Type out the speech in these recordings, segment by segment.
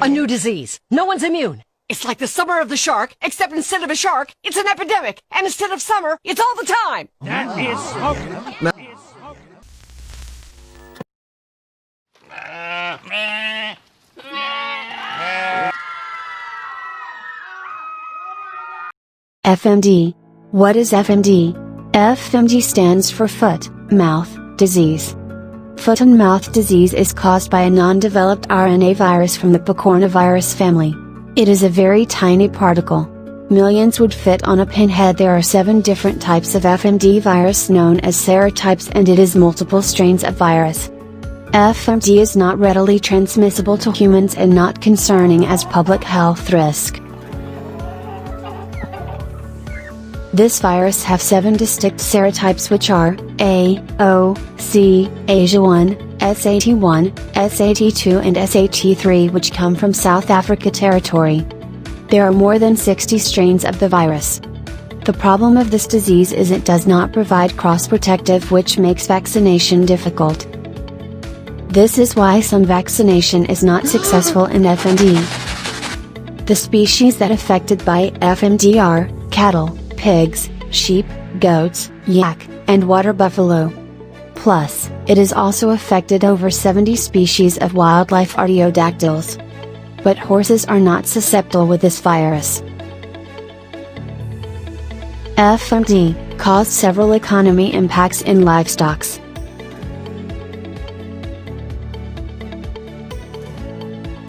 A new disease. No one's immune. It's like the summer of the shark, except instead of a shark, it's an epidemic. And instead of summer, it's all the time. That is okay. FMD. What is FMD? FMD stands for foot, mouth, disease. Foot and mouth disease is caused by a non-developed RNA virus from the picornavirus family. It is a very tiny particle. Millions would fit on a pinhead. There are 7 different types of FMD virus known as serotypes, and it is multiple strains of virus. FMD is not readily transmissible to humans and not concerning as public health risk. This virus have 7 distinct serotypes, which are A, O, C, Asia1, SAT1, SAT2 and SAT3, which come from South Africa territory. There are more than 60 strains of the virus. The problem of this disease is it does not provide cross-protective, which makes vaccination difficult. This is why some vaccination is not successful in FMD. The species that affected by FMD are cattle, pigs, sheep, goats, yak, and water buffalo. Plus, it is also affected over 70 species of wildlife artiodactyls. But horses are not susceptible with this virus. FMD caused several economy impacts in livestock.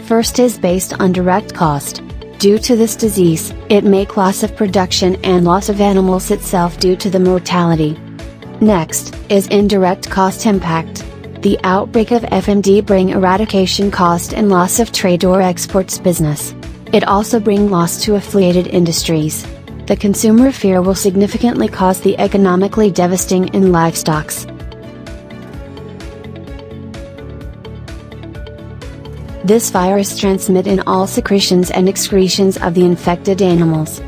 First is based on direct cost. Due to this disease, it make loss of production and loss of animals itself due to the mortality. Next, is indirect cost impact. The outbreak of FMD bring eradication cost and loss of trade or exports business. It also bring loss to affiliated industries. The consumer fear will significantly cause the economically devastating in livestock. This virus transmit in all secretions and excretions of the infected animals.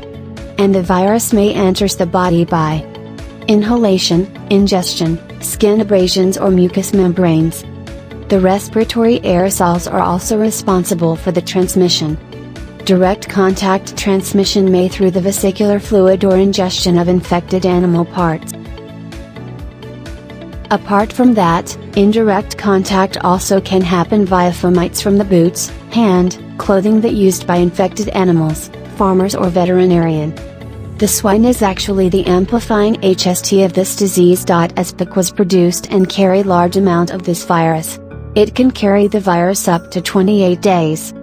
And the virus may enters the body by inhalation, ingestion, skin abrasions or mucous membranes. The respiratory aerosols are also responsible for the transmission. Direct contact transmission may through the vesicular fluid or ingestion of infected animal parts. Apart from that, indirect contact also can happen via fomites from the boots, hand, clothing that used by infected animals, farmers or veterinarian. The swine is actually the amplifying HST of this disease. As pig was produced and carry large amount of this virus. It can carry the virus up to 28 days.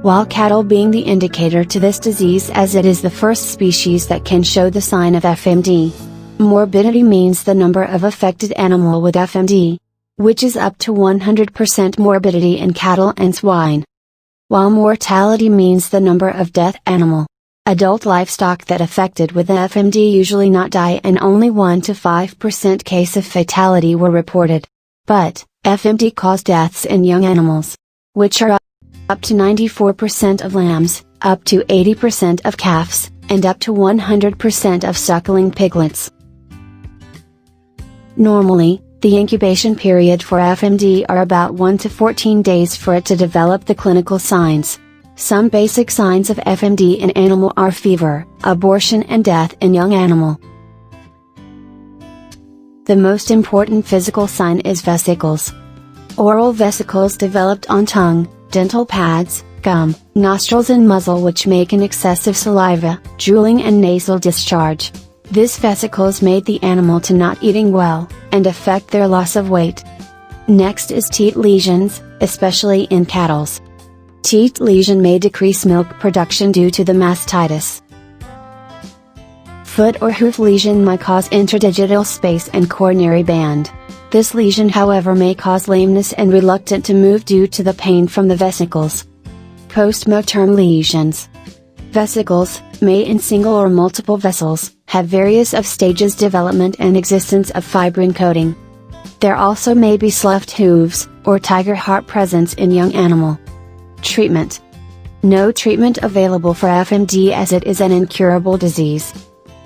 While cattle being the indicator to this disease, as it is the first species that can show the sign of FMD. Morbidity means the number of affected animal with FMD, which is up to 100% morbidity in cattle and swine. While mortality means the number of death animal. Adult livestock that affected with FMD usually not die, and only 1 to 5% case of fatality were reported. But, FMD caused deaths in young animals, which are up to 94% of lambs, up to 80% of calves, and up to 100% of suckling piglets. Normally, the incubation period for FMD are about 1 to 14 days for it to develop the clinical signs. Some basic signs of FMD in animal are fever, abortion and death in young animal. The most important physical sign is vesicles. Oral vesicles developed on tongue, dental pads, gum, nostrils and muzzle, which make an excessive saliva, drooling and nasal discharge. This vesicles made the animal to not eating well, and affect their loss of weight. Next is teat lesions, especially in cattle. Teat lesion may decrease milk production due to the mastitis. Foot or hoof lesion may cause interdigital space and coronary band. This lesion, however, may cause lameness and reluctant to move due to the pain from the vesicles. Postmortem lesions. Vesicles, may in single or multiple vessels, have various of stages development and existence of fibrin coating. There also may be sloughed hooves, or tiger heart presence in young animal. Treatment. No treatment available for FMD as it is an incurable disease.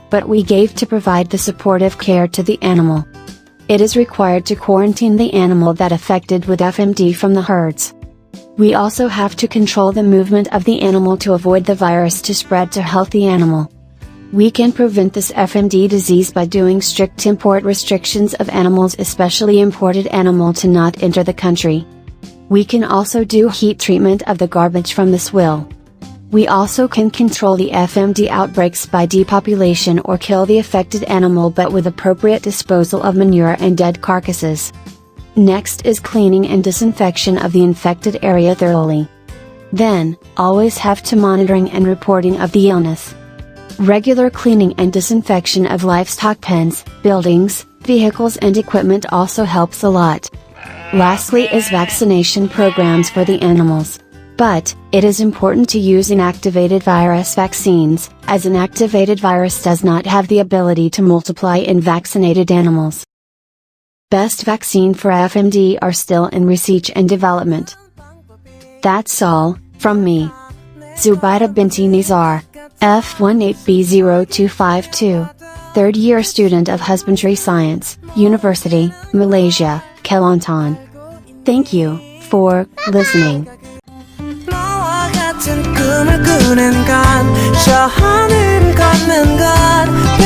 But we gave to provide the supportive care to the animal. It is required to quarantine the animal that affected with FMD from the herds. We also have to control the movement of the animal to avoid the virus to spread to healthy animal. We can prevent this FMD disease by doing strict import restrictions of animals, especially imported animal, to not enter the country. We can also do heat treatment of the garbage from the swill. We also can control the FMD outbreaks by depopulation or kill the affected animal, but with appropriate disposal of manure and dead carcasses. Next is cleaning and disinfection of the infected area thoroughly. Then, always have to monitoring and reporting of the illness. Regular cleaning and disinfection of livestock pens, buildings, vehicles and equipment also helps a lot. Lastly is vaccination programs for the animals. But, it is important to use inactivated virus vaccines, as inactivated virus does not have the ability to multiply in vaccinated animals. Best vaccine for FMD are still in research and development. That's all, from me. Zubaidah binti Nizar, F18B0252. Third year student of Husbandry Science, University, Malaysia, Kelantan. Thank you, for listening. 같은 꿈을 꾸는 건 저 하늘 걷는 것